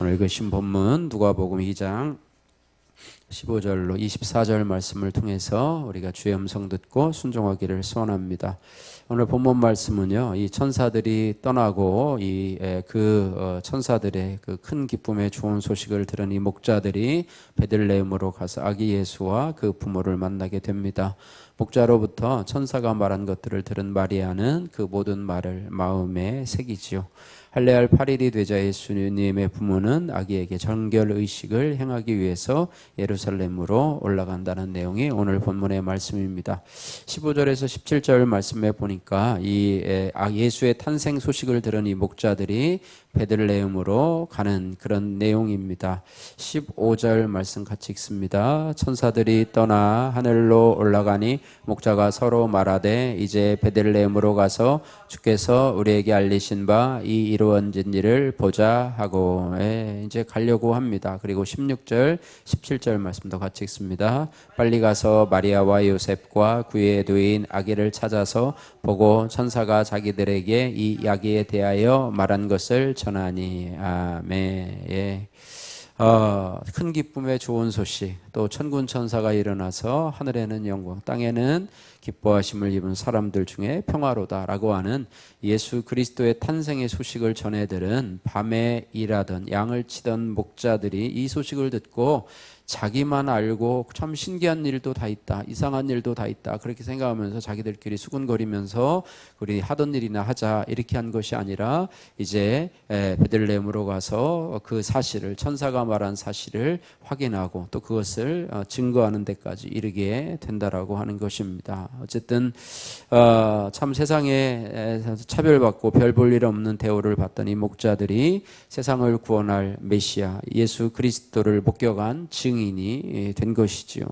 오늘 읽으신 본문 누가복음 2장 15절로 24절 말씀을 통해서 우리가 주의 음성 듣고 순종하기를 소원합니다. 오늘 본문 말씀은요, 이 천사들이 떠나고 천사들의 그 큰 기쁨의 좋은 소식을 들은 이 목자들이 베들레헴으로 가서 아기 예수와 그 부모를 만나게 됩니다. 목자로부터 천사가 말한 것들을 들은 마리아는 그 모든 말을 마음에 새기지요. 할례할 8일이 되자 예수님의 부모는 아기에게 정결 의식을 행하기 위해서 예루살렘으로 올라간다는 내용이 오늘 본문의 말씀입니다. 15절에서 17절 말씀에 보니까 예수의 탄생 소식을 들은 이 목자들이 베들레헴으로 가는 그런 내용입니다. 15절 말씀 같이 읽습니다. 천사들이 떠나 하늘로 올라가니 목자가 서로 말하되 이제 베들레헴으로 가서 주께서 우리에게 알리신 바 이 이루어진 일을 보자 하고 이제 가려고 합니다. 그리고 16절 17절 말씀도 같이 읽습니다. 빨리 가서 마리아와 요셉과 그의 누이인 아기를 찾아서 보고 천사가 자기들에게 이 아기에 대하여 말한 것을 전하니 아멘. 큰 기쁨의 좋은 소식, 또 천군 천사가 일어나서 하늘에는 영광, 땅에는 기뻐하심을 입은 사람들 중에 평화로다라고 하는 예수 그리스도의 탄생의 소식을 전해들은 밤에 일하던 양을 치던 목자들이 이 소식을 듣고 자기만 알고 참 신기한 일도 다 있다, 이상한 일도 다 있다 그렇게 생각하면서 자기들끼리 수군거리면서 우리 하던 일이나 하자 이렇게 한 것이 아니라 이제 베들레헴으로 가서 그 사실을, 천사가 말한 사실을 확인하고 또 그것을 증거하는 데까지 이르게 된다라고 하는 것입니다. 어쨌든 참 세상에 차별받고 별 볼 일 없는 대우를 받던 이 목자들이 세상을 구원할 메시아 예수 그리스도를 목격한 증인이 된 것이지요.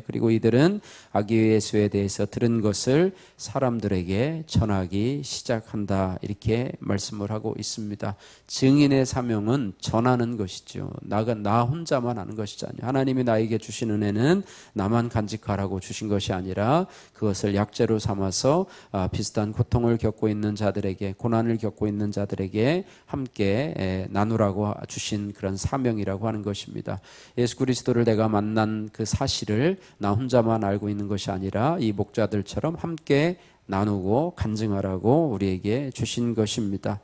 그리고 이들은 아기 예수에 대해서 들은 것을 사람들에게 전하기 시작한다 이렇게 말씀을 하고 있습니다. 증인의 사명은 전하는 것이죠. 나 혼자만 하는 것이지 아니에요. 하나님이 나에게 주신 은혜는 나만 간직하라고 주신 것이 아니라 그것을 약재로 삼아서 비슷한 고통을 겪고 있는 자들에게, 고난을 겪고 있는 자들에게 함께 나누라고 주신 그런 사명이라고 하는 것입니다. 예수 그리스도를 내가 만난 그 사실을 나 혼자만 알고 있는 것이 아니라 이 목자들처럼 함께 나누고 간증하라고 우리에게 주신 것입니다.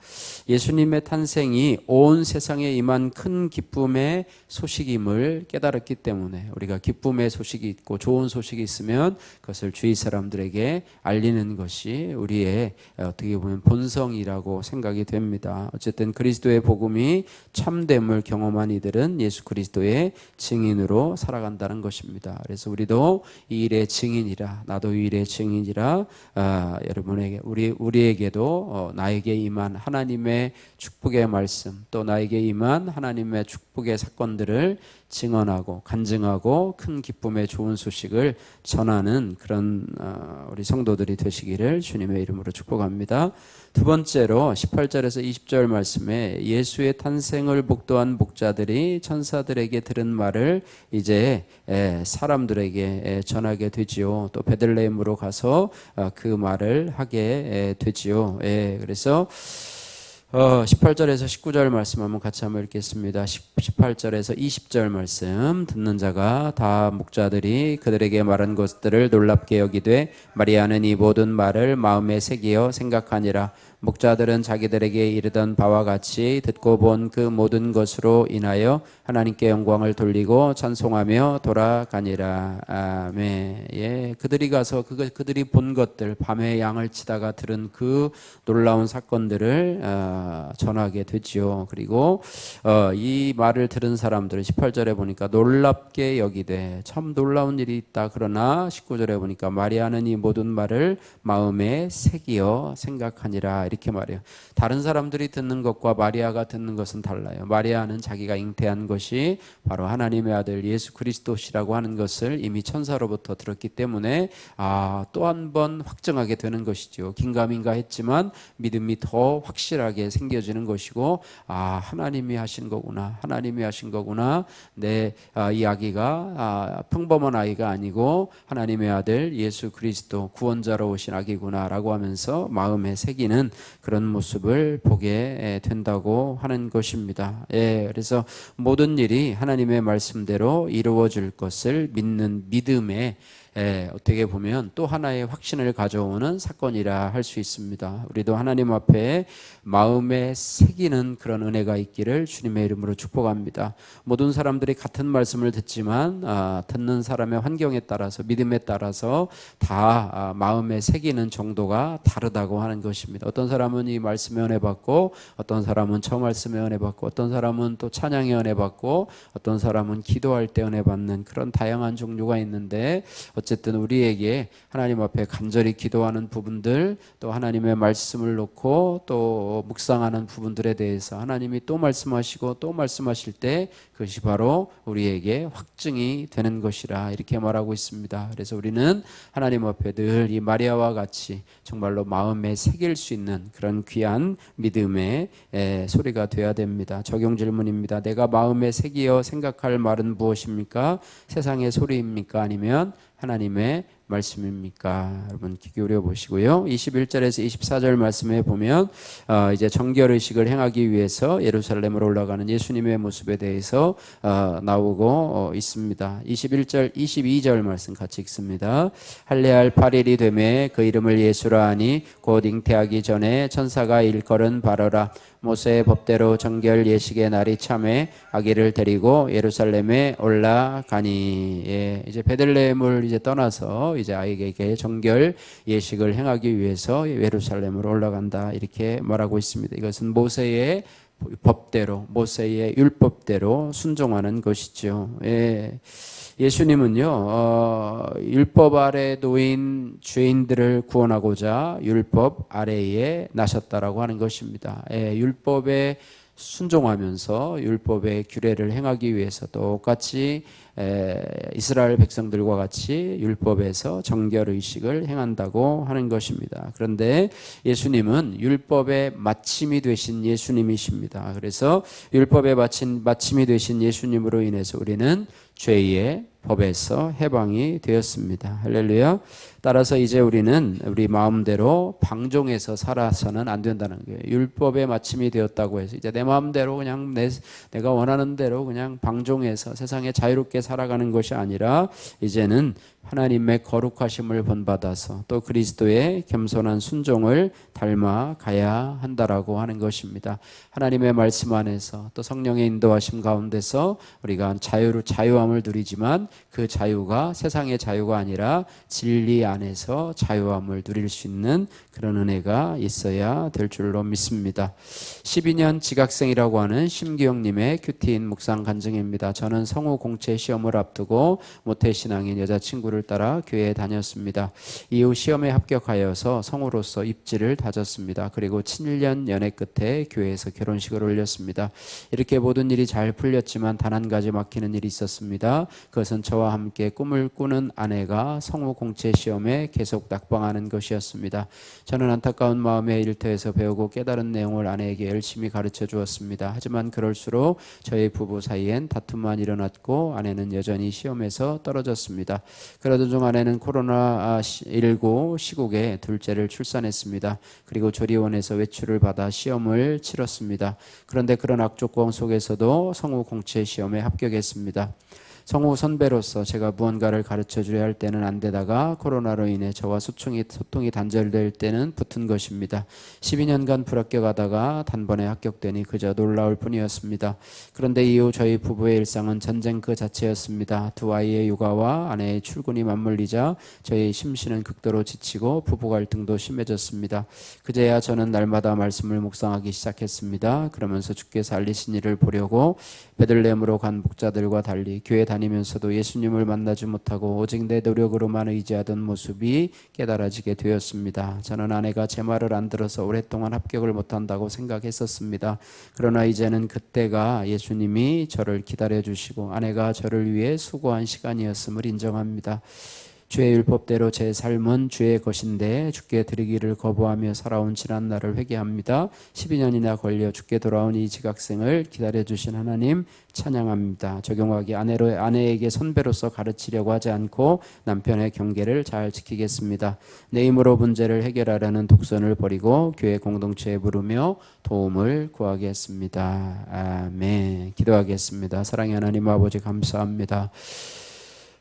예수님의 탄생이 온 세상에 임한 큰 기쁨의 소식임을 깨달았기 때문에 우리가 기쁨의 소식이 있고 좋은 소식이 있으면 그것을 주위 사람들에게 알리는 것이 우리의 어떻게 보면 본성이라고 생각이 됩니다. 어쨌든 그리스도의 복음이 참됨을 경험한 이들은 예수 그리스도의 증인으로 살아간다는 것입니다. 그래서 우리도 이 일의 증인이라, 나도 이 일의 증인이라 여러분에게 우리에게도 나에게 임한 하나님의 축복의 말씀, 또 나에게 임한 하나님의 축복의 사건들을 증언하고 간증하고 큰 기쁨의 좋은 소식을 전하는 그런 우리 성도들이 되시기를 주님의 이름으로 축복합니다. 두 번째로 18절에서 20절 말씀에 예수의 탄생을 목도한 목자들이 천사들에게 들은 말을 이제 사람들에게 전하게 되지요. 또 베들레헴으로 가서 그 말을 하게 되지요. 그래서 18절에서 19절 말씀 한번 같이 한번 읽겠습니다. 18절에서 20절 말씀 듣는 자가 다 목자들이 그들에게 말한 것들을 놀랍게 여기되 마리아는 이 모든 말을 마음에 새기어 생각하니라. 목자들은 자기들에게 이르던 바와 같이 듣고 본 그 모든 것으로 인하여 하나님께 영광을 돌리고 찬송하며 돌아가니라. 아멘. 그들이 가서 그들이 본 것들, 밤에 양을 치다가 들은 그 놀라운 사건들을 전하게 되지요. 그리고 이 말을 들은 사람들은 18절에 보니까 놀랍게 여기되 참 놀라운 일이 있다. 그러나 19절에 보니까 마리아는 이 모든 말을 마음에 새기어 생각하니라. 이렇게 말해요. 다른 사람들이 듣는 것과 마리아가 듣는 것은 달라요. 마리아는 자기가 잉태한 것이 바로 하나님의 아들 예수 그리스도시라고 하는 것을 이미 천사로부터 들었기 때문에 또 한 번 확증하게 되는 것이죠. 긴가민가 했지만 믿음이 더 확실하게 생겨지는 것이고 하나님이 하신 거구나. 하나님이 하신 거구나. 이 아기가 평범한 아이가 아니고 하나님의 아들 예수 그리스도 구원자로 오신 아기구나 라고 하면서 마음에 새기는 그런 모습을 보게 된다고 하는 것입니다. 그래서 모든 일이 하나님의 말씀대로 이루어질 것을 믿는 믿음에 어떻게 보면 또 하나의 확신을 가져오는 사건이라 할 수 있습니다. 우리도 하나님 앞에 마음에 새기는 그런 은혜가 있기를 주님의 이름으로 축복합니다. 모든 사람들이 같은 말씀을 듣지만 듣는 사람의 환경에 따라서 믿음에 따라서 다 마음에 새기는 정도가 다르다고 하는 것입니다. 어떤 사람은 이 말씀에 은혜 받고, 어떤 사람은 저 말씀에 은혜 받고, 어떤 사람은 또 찬양에 은혜 받고, 어떤 사람은 기도할 때 은혜 받는 그런 다양한 종류가 있는데, 어쨌든 우리에게 하나님 앞에 간절히 기도하는 부분들, 또 하나님의 말씀을 놓고 또 묵상하는 부분들에 대해서 하나님이 또 말씀하시고 또 말씀하실 때 그것이 바로 우리에게 확증이 되는 것이라 이렇게 말하고 있습니다. 그래서 우리는 하나님 앞에 늘 이 마리아와 같이 정말로 마음에 새길 수 있는 그런 귀한 믿음의 소리가 되어야 됩니다. 적용 질문입니다. 내가 마음에 새기어 생각할 말은 무엇입니까? 세상의 소리입니까? 아니면 하나님의 말씀입니까? 여러분 귀 기울여 보시고요. 21절에서 24절 말씀에 보면 이제 정결의식을 행하기 위해서 예루살렘으로 올라가는 예수님의 모습에 대해서 나오고 있습니다. 21절, 22절 말씀 같이 읽습니다. 할례할 8일이 되매 그 이름을 예수라 하니 곧 잉태하기 전에 천사가 일컬은 바로라. 모세의 법대로 정결 예식의 날이 참에 아기를 데리고 예루살렘에 올라가니. 이제 베들레헴을 이제 떠나서 이제 아이에게 정결 예식을 행하기 위해서 예루살렘으로 올라간다 이렇게 말하고 있습니다. 이것은 모세의 법대로, 모세의 율법대로 순종하는 것이죠. 예수님은요, 율법 아래 놓인 죄인들을 구원하고자 율법 아래에 나셨다라고 하는 것입니다. 율법에 순종하면서 율법의 규례를 행하기 위해서 똑같이 이스라엘 백성들과 같이 율법에서 정결의식을 행한다고 하는 것입니다. 그런데 예수님은 율법의 마침이 되신 예수님이십니다. 그래서 율법의 마침이 되신 예수님으로 인해서 우리는 죄의 법에서 해방이 되었습니다. 할렐루야. 따라서 이제 우리는 우리 마음대로 방종해서 살아서는 안 된다는 거예요. 율법의 마침이 되었다고 해서 이제 내 마음대로 그냥 내가 원하는 대로 그냥 방종해서 세상에 자유롭게 살아가는 것이 아니라 이제는 하나님의 거룩하심을 본받아서 또 그리스도의 겸손한 순종을 닮아가야 한다라고 하는 것입니다. 하나님의 말씀 안에서 또 성령의 인도하심 가운데서 우리가 자유함을 누리지만 그 자유가 세상의 자유가 아니라 진리 안에서 자유함을 누릴 수 있는 그런 은혜가 있어야 될 줄로 믿습니다. 12년 지각생이라고 하는 심기영님의 큐티인 묵상 간증입니다. 저는 성우 공채 시험을 앞두고 모태신앙인 여자친구를 따라 교회에 다녔습니다. 이후 시험에 합격하여서 성우로서 입지를 다졌습니다. 그리고 7년 연애 끝에 교회에서 결혼식을 올렸습니다. 이렇게 모든 일이 잘 풀렸지만 단 한 가지 막히는 일이 있었습니다. 그것은 저와 함께 꿈을 꾸는 아내가 성우 공채 시험에 계속 낙방하는 것이었습니다. 저는 안타까운 마음에 일터에서 배우고 깨달은 내용을 아내에게 열심히 가르쳐 주었습니다. 하지만 그럴수록 저희 부부 사이엔 다툼만 일어났고 아내는 여전히 시험에서 떨어졌습니다. 그러던 중 아내는 코로나19 시국에 둘째를 출산했습니다. 그리고 조리원에서 외출을 받아 시험을 치렀습니다. 그런데 그런 악조건 속에서도 성우 공채 시험에 합격했습니다. 성우 선배로서 제가 무언가를 가르쳐 주려 할 때는 안 되다가 코로나로 인해 저와 소통이 단절될 때는 붙은 것입니다. 12년간 불합격하다가 단번에 합격되니 그저 놀라울 뿐이었습니다. 그런데 이후 저희 부부의 일상은 전쟁 그 자체였습니다. 두 아이의 육아와 아내의 출근이 맞물리자 저희 심신은 극도로 지치고 부부 갈등도 심해졌습니다. 그제야 저는 날마다 말씀을 묵상하기 시작했습니다. 그러면서 주께서 알리신 일을 보려고 베들레헴으로 간 목자들과 달리 교회 다니면서도 예수님을 만나지 못하고 오직 내 노력으로만 의지하던 모습이 깨달아지게 되었습니다. 저는 아내가 제 말을 안 들어서 오랫동안 합격을 못한다고 생각했었습니다. 그러나 이제는 그때가 예수님이 저를 기다려주시고 아내가 저를 위해 수고한 시간이었음을 인정합니다. 주의 율법대로 제 삶은 주의 것인데 주께 드리기를 거부하며 살아온 지난 날을 회개합니다. 12년이나 걸려 주께 돌아온 이 지각생을 기다려주신 하나님 찬양합니다. 적용하기 아내에게 선배로서 가르치려고 하지 않고 남편의 경계를 잘 지키겠습니다. 내 힘으로 문제를 해결하려는 독선을 버리고 교회 공동체에 부르며 도움을 구하겠습니다. 아멘. 기도하겠습니다. 사랑의 하나님 아버지 감사합니다.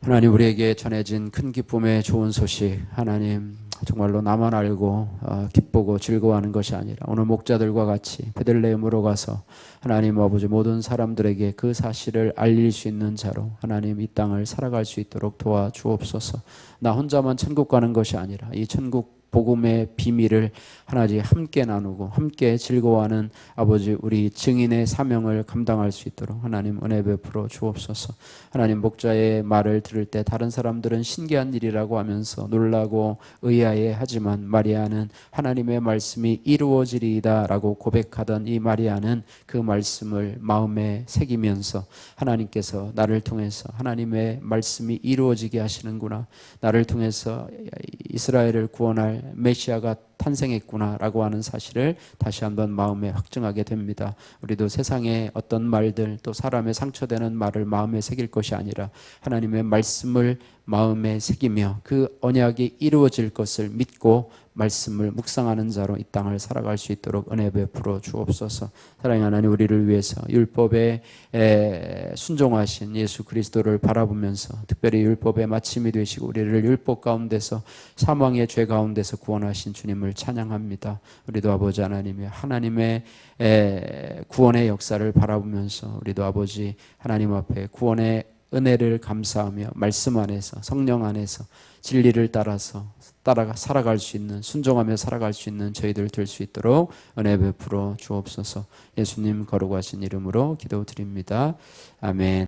하나님, 우리에게 전해진 큰 기쁨의 좋은 소식, 하나님 정말로 나만 알고 기쁘고 즐거워하는 것이 아니라 오늘 목자들과 같이 베들레헴으로 가서 하나님 아버지 모든 사람들에게 그 사실을 알릴 수 있는 자로 하나님 이 땅을 살아갈 수 있도록 도와주옵소서. 나 혼자만 천국 가는 것이 아니라 이 천국 복음의 비밀을 하나님 함께 나누고 함께 즐거워하는 아버지 우리 증인의 사명을 감당할 수 있도록 하나님 은혜 베풀어 주옵소서. 하나님, 목자의 말을 들을 때 다른 사람들은 신기한 일이라고 하면서 놀라고 의아해 하지만 마리아는 하나님의 말씀이 이루어지리이다 라고 고백하던 이 마리아는 그 말씀을 마음에 새기면서 하나님께서 나를 통해서 하나님의 말씀이 이루어지게 하시는구나, 나를 통해서 이스라엘을 구원할 메시아가 탄생했구나라고 하는 사실을 다시 한번 마음에 확증하게 됩니다. 우리도 세상의 어떤 말들, 또 사람의 상처되는 말을 마음에 새길 것이 아니라 하나님의 말씀을 마음에 새기며 그 언약이 이루어질 것을 믿고 말씀을 묵상하는 자로 이 땅을 살아갈 수 있도록 은혜 베풀어 주옵소서. 사랑의 하나님, 우리를 위해서 율법에 순종하신 예수 그리스도를 바라보면서 특별히 율법의 마침이 되시고 우리를 율법 가운데서 사망의 죄 가운데서 구원하신 주님을 찬양합니다. 우리도 아버지 하나님의 구원의 역사를 바라보면서 우리도 아버지 하나님 앞에 구원의 은혜를 감사하며 말씀 안에서 성령 안에서 진리를 따라서 살아갈 수 있는, 순종하며 살아갈 수 있는 저희들 될 수 있도록 은혜 베풀어 주옵소서. 예수님 거룩하신 이름으로 기도드립니다. 아멘.